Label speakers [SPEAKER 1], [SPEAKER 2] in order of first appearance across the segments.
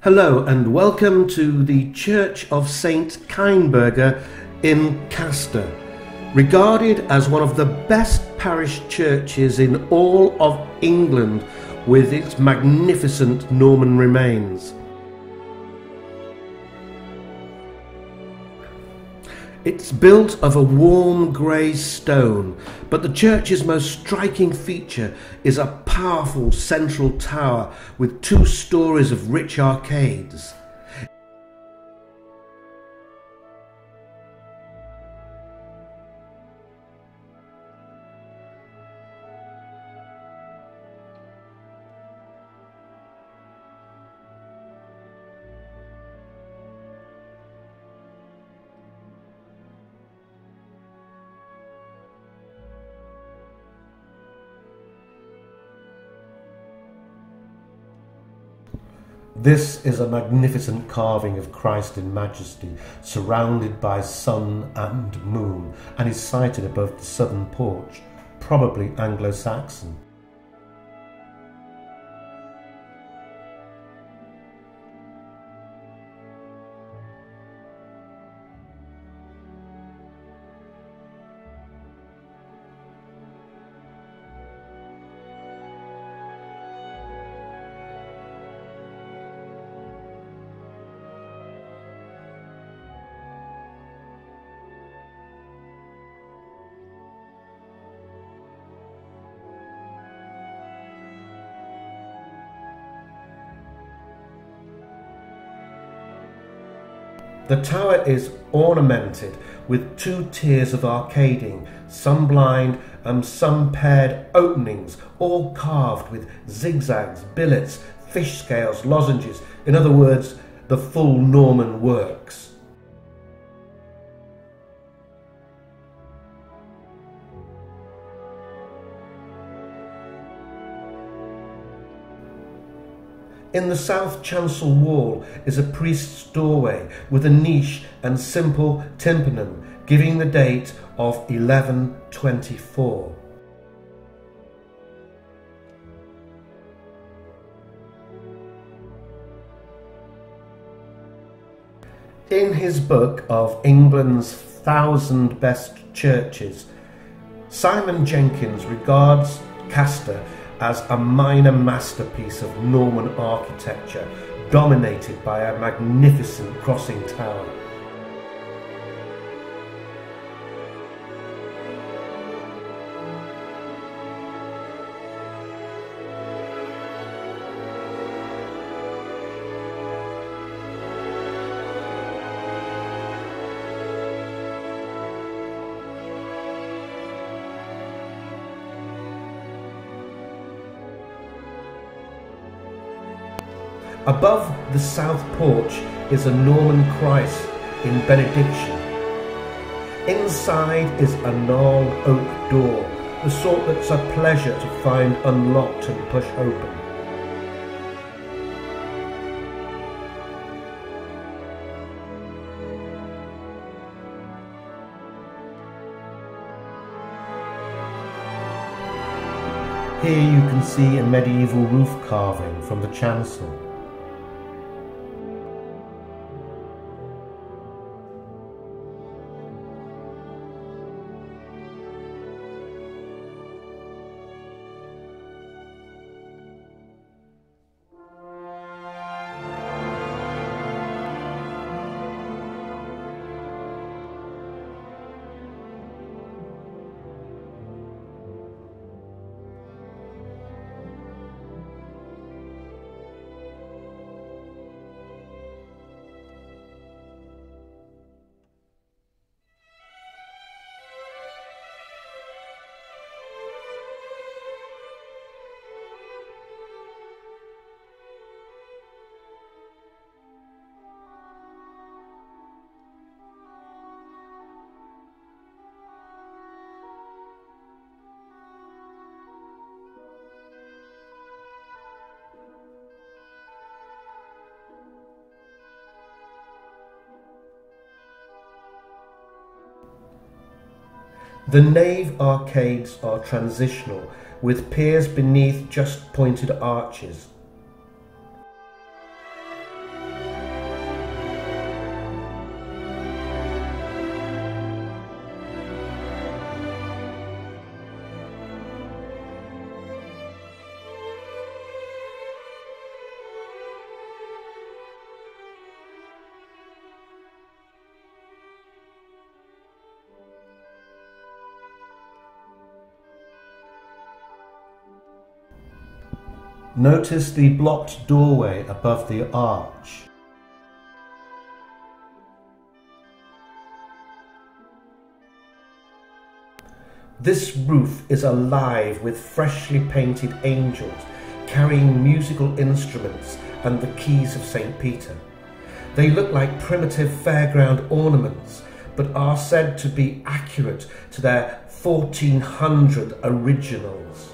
[SPEAKER 1] Hello and welcome to the Church of St. Keinberger in Castor, regarded as one of the best parish churches in all of England with its magnificent Norman remains. It's built of a warm grey stone, but the church's most striking feature is a powerful central tower with 2 stories of rich arcades. This is a magnificent carving of Christ in majesty, surrounded by sun and moon, and is sited above the southern porch, probably Anglo-Saxon. The tower is ornamented with 2 tiers of arcading, some blind and some paired openings, all carved with zigzags, billets, fish scales, lozenges, in other words, the full Norman works. In the south chancel wall is a priest's doorway with a niche and simple tympanum giving the date of 1124. In his book of England's 1,000 Best Churches, Simon Jenkins regards Castor as a minor masterpiece of Norman architecture, dominated by a magnificent crossing tower. Above the south porch is a Norman Christ in benediction. Inside is a gnarled oak door, the sort that's a pleasure to find unlocked and push open. Here you can see a medieval roof carving from the chancel. The nave arcades are transitional, with piers beneath just pointed arches. Notice the blocked doorway above the arch. This roof is alive with freshly painted angels carrying musical instruments and the keys of St. Peter. They look like primitive fairground ornaments, but are said to be accurate to their 1400 originals.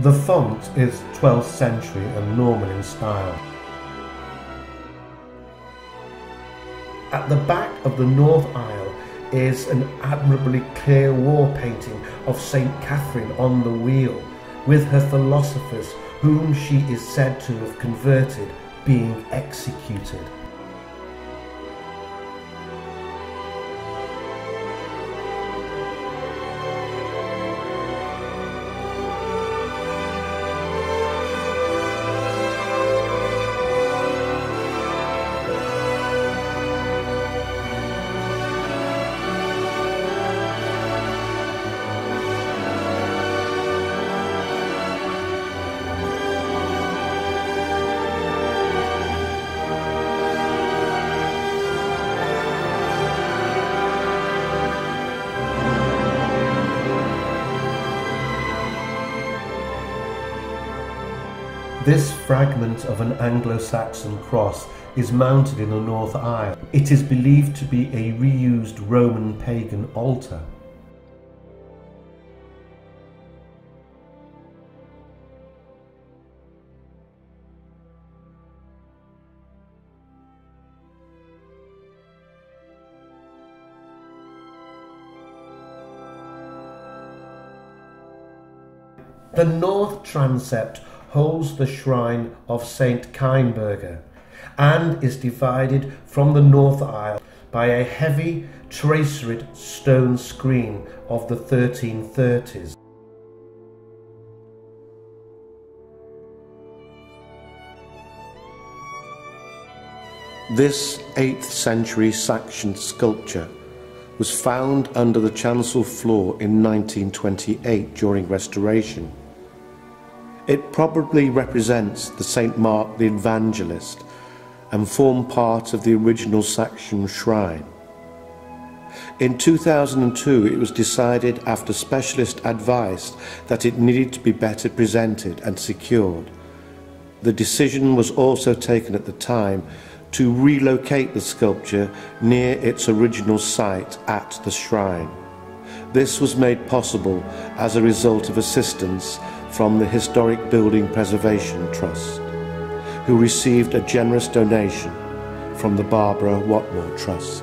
[SPEAKER 1] The font is 12th century and Norman in style. At the back of the north aisle is an admirably clear wall painting of St. Catherine on the wheel, with her philosophers, whom she is said to have converted, being executed. This fragment of an Anglo-Saxon cross is mounted in the north aisle. It is believed to be a reused Roman pagan altar. The north transept holds the shrine of St. Kainberger and is divided from the north aisle by a heavy traceried stone screen of the 1330s. This 8th century Saxon sculpture was found under the chancel floor in 1928 during restoration. It probably represents the St. Mark the Evangelist and formed part of the original Saxon shrine. In 2002, it was decided after specialist advice that it needed to be better presented and secured. The decision was also taken at the time to relocate the sculpture near its original site at the shrine. This was made possible as a result of assistance from the Historic Building Preservation Trust, who received a generous donation from the Barbara Watmore Trust.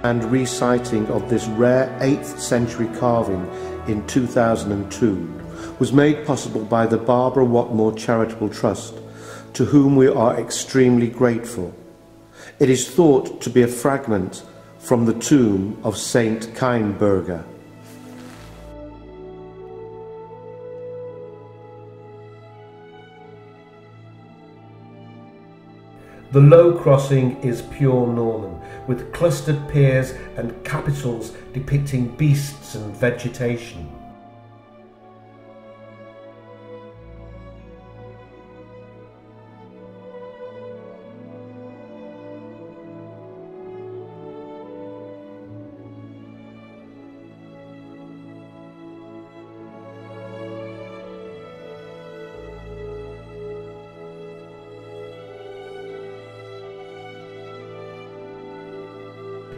[SPEAKER 1] And reciting of this rare 8th century carving in 2002 was made possible by the Barbara Watmore Charitable Trust, to whom we are extremely grateful. It is thought to be a fragment from the tomb of St. Kainberger. The low crossing is pure Norman, with clustered piers and capitals depicting beasts and vegetation.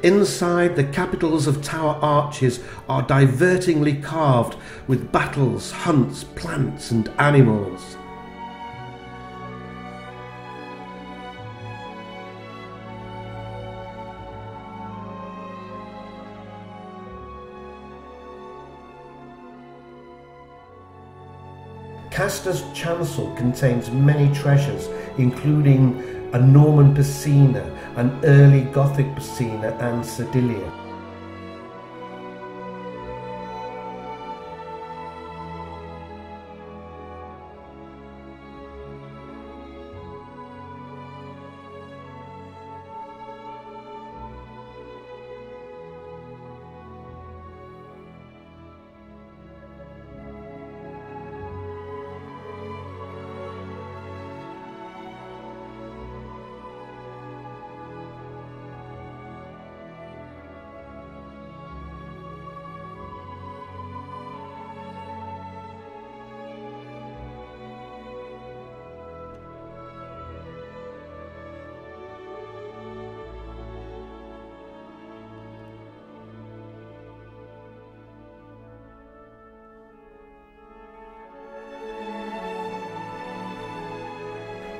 [SPEAKER 1] Inside, the capitals of tower arches are divertingly carved with battles, hunts, plants and animals. Castor's chancel contains many treasures, including a Norman piscina, an early Gothic piscina and sedilia.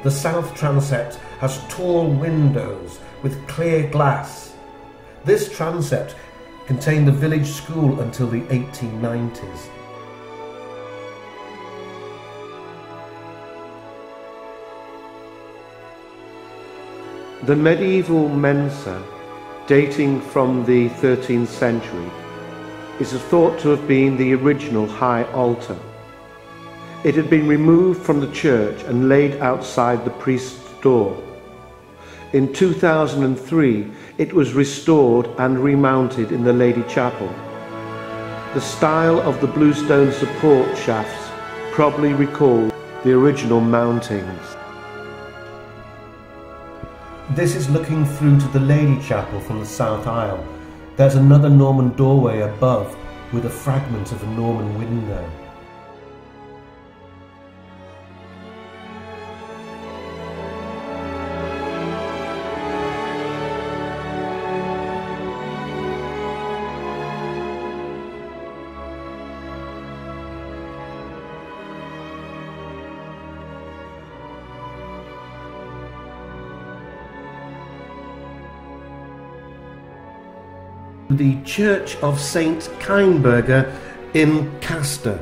[SPEAKER 1] The south transept has tall windows with clear glass. This transept contained the village school until the 1890s. The medieval mensa, dating from the 13th century, is thought to have been the original high altar. It had been removed from the church and laid outside the priest's door. In 2003, it was restored and remounted in the Lady Chapel. The style of the bluestone support shafts probably recall the original mountings. This is looking through to the Lady Chapel from the south aisle. There's another Norman doorway above with a fragment of a Norman window. The Church of St. Keinberger in Castor.